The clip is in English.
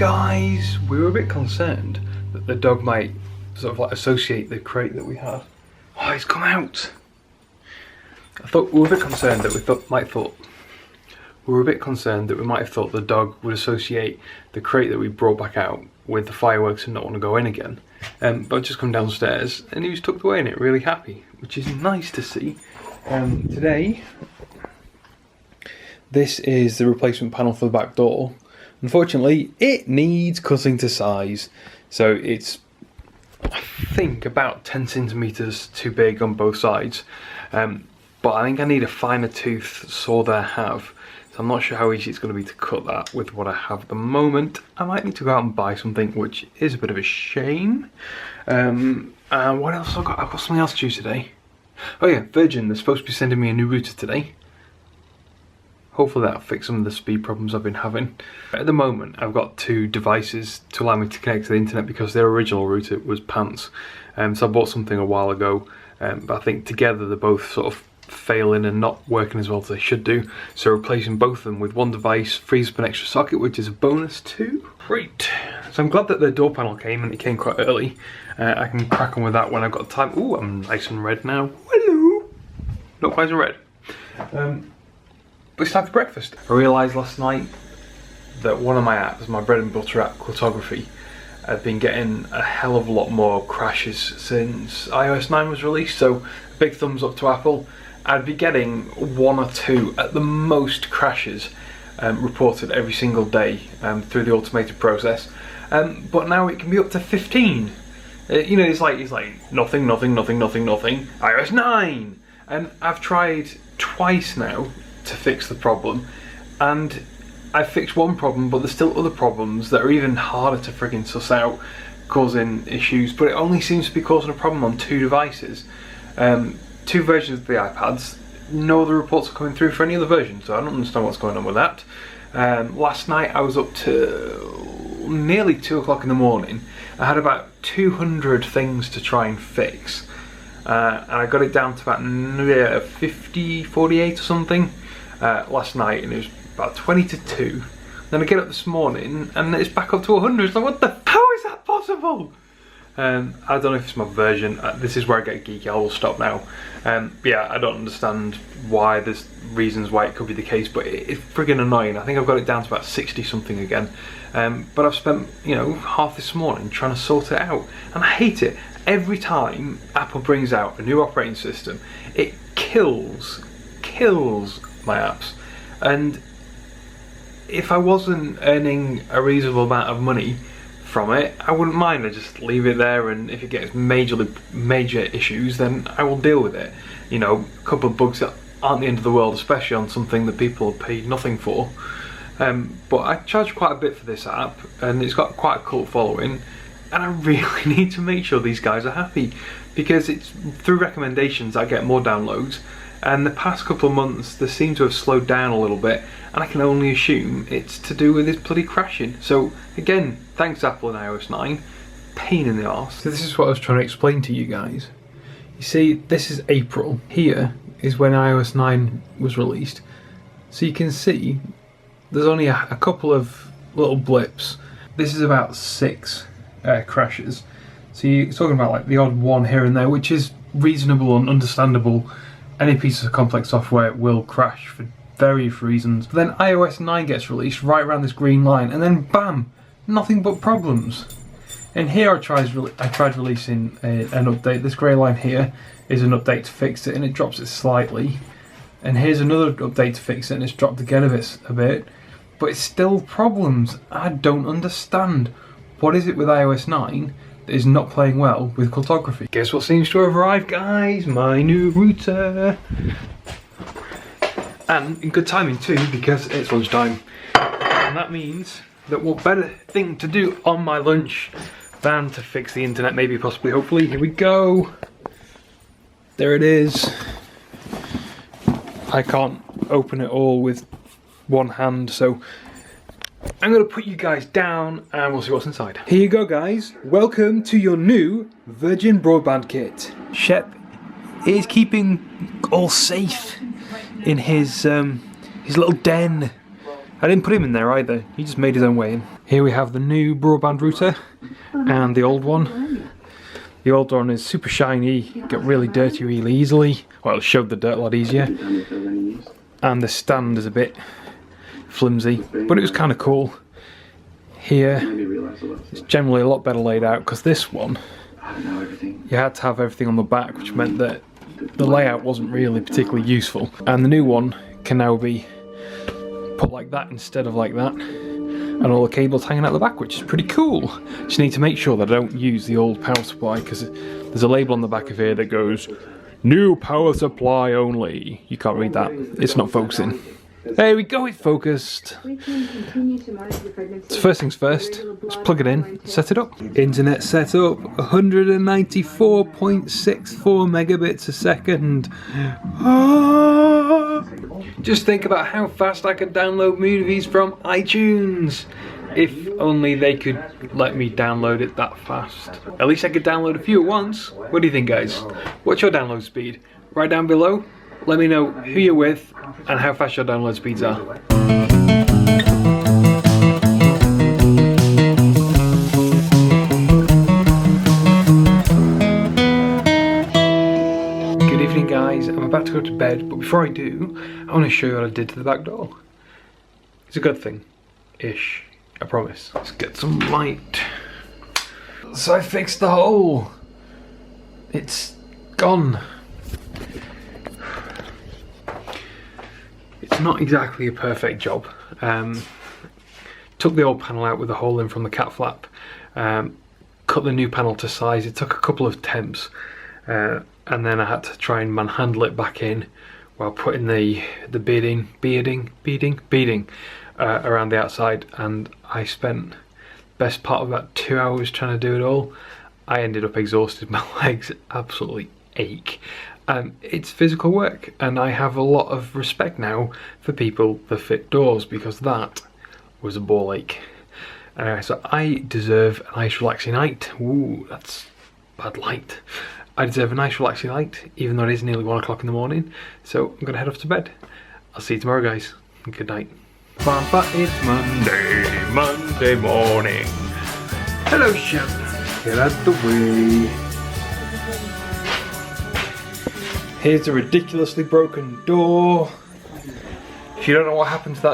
guys, we were a bit concerned that the dog might sort of like associate the crate that we had. Oh, he's come out. We were a bit concerned that we might have thought the dog would associate the crate that we brought back out with the fireworks and not want to go in again. But I've just come downstairs and he was tucked away in it, really happy, which is nice to see. Today, this is the replacement panel for the back door. Unfortunately, it needs cutting to size, so it's, I think, about 10 centimetres too big on both sides. But I think I need a finer tooth saw than I have, so I'm not sure how easy it's going to be to cut that with what I have at the moment. I might need to go out and buy something, which is a bit of a shame. What else I've got something else to do today. Oh yeah, Virgin, they're supposed to be sending me a new router today. Hopefully that'll fix some of the speed problems I've been having. At the moment, I've got two devices to allow me to connect to the internet because their original router was pants. So I bought something a while ago, but I think together they're both sort of failing and not working as well as they should do. So replacing both of them with one device frees up an extra socket, which is a bonus too. Great. So I'm glad that the door panel came, and it came quite early. I can crack on with that when I've got time. Ooh, I'm nice and red now. Hello. Not quite so red. But it's time for breakfast. I realised last night that one of my apps, my bread and butter app, Photography, had been getting a hell of a lot more crashes since iOS 9 was released, so big thumbs up to Apple. I'd be getting 1 or 2 at the most crashes reported every single day through the automated process, but now it can be up to 15. You know, it's like nothing, iOS 9! And I've tried twice now to fix the problem, and I fixed one problem, but there's still other problems that are even harder to friggin' suss out, causing issues. But it only seems to be causing a problem on 2 devices, 2 versions of the iPads. No other reports are coming through for any other version, so I don't understand what's going on with that. Last night I was up to nearly 2 o'clock in the morning. I had about 200 things to try and fix, and I got it down to about 50, 48 or something last night, and it was about 20 to 2. Then I get up this morning and it's back up to 100. It's like, what the, how is that possible? I don't know if it's my version. This is where I get geeky. I will stop now. Yeah, I don't understand why. There's reasons why it could be the case, but it's friggin' annoying. I think I've got it down to about 60 something again. But I've spent, you know, half this morning trying to sort it out, and I hate it. Every time Apple brings out a new operating system, it kills my apps. And if I wasn't earning a reasonable amount of money from it, I wouldn't mind. I just leave it there, and if it gets major issues, then I will deal with it. You know, a couple of bugs that aren't the end of the world, especially on something that people have paid nothing for. But I charge quite a bit for this app, and it's got quite a cult following, and I really need to make sure these guys are happy, because it's through recommendations I get more downloads, and the past couple of months they seem to have slowed down a little bit, and I can only assume it's to do with this bloody crashing. So again, thanks Apple and iOS 9, pain in the arse. So this is what I was trying to explain to you guys. You see, this is April. Here is when iOS 9 was released. So you can see there's only a couple of little blips. This is about 6 crashes. So you're talking about like the odd one here and there, which is reasonable and understandable. Any piece of complex software will crash for various reasons. But then iOS 9 gets released right around this green line, and then bam, nothing but problems. And here I tried releasing an update. This grey line here is an update to fix it, and it drops it slightly. And here's another update to fix it, and it's dropped again a bit. But it's still problems. I don't understand. What is it with iOS 9 that is not playing well with photography? Guess what seems to have arrived, guys? My new router. And in good timing too, because it's lunchtime. And that means that what better thing to do on my lunch than to fix the internet, maybe, possibly, hopefully. Here we go. There it is. I can't open it all with one hand, so I'm going to put you guys down and we'll see what's inside. Here you go, guys. Welcome to your new Virgin Broadband kit. Shep is keeping all safe in his little den. I didn't put him in there either. He just made his own way in. Here we have the new Broadband router and the old one. The old one is super shiny, got really dirty really easily. Well, it showed the dirt a lot easier. And the stand is a bit flimsy, but it was kind of cool. Here, it's generally a lot better laid out, because this one, you had to have everything on the back, which meant that the layout wasn't really particularly useful. And the new one can now be put like that instead of like that, and all the cables hanging out the back, which is pretty cool. Just need to make sure that I don't use the old power supply, because there's a label on the back of here that goes, "New power supply only." You can't read that, it's not focusing. There we go, it focused. So first things first, let's plug it in, set it up. Internet set up, 194.64 megabits a second. Just think about how fast I can download movies from iTunes. If only they could let me download it that fast. At least I could download a few at once. What do you think, guys? What's your download speed? Right down below. Let me know who you're with and how fast your download speeds are. Good evening, guys. I'm about to go to bed, but before I do, I want to show you what I did to the back door. It's a good thing. Ish. I promise. Let's get some light. So I fixed the hole. It's gone. It's not exactly a perfect job. Took the old panel out with the hole in from the cat flap. Cut the new panel to size. It took a couple of attempts. And then I had to try and manhandle it back in while putting the beading around the outside, and I spent best part of about 2 hours trying to do it all. I ended up exhausted, my legs absolutely ache. It's physical work, and I have a lot of respect now for people that fit doors, because that was a ball ache. So I deserve a nice relaxing night. Ooh, that's bad light. I deserve a nice relaxing night, even though it is nearly 1 o'clock in the morning. So I'm gonna head off to bed. I'll see you tomorrow, guys. Good night. Bamba, it's Monday morning. Hello, Shep. Get out the way. Here's a ridiculously broken door. If you don't know what happened to that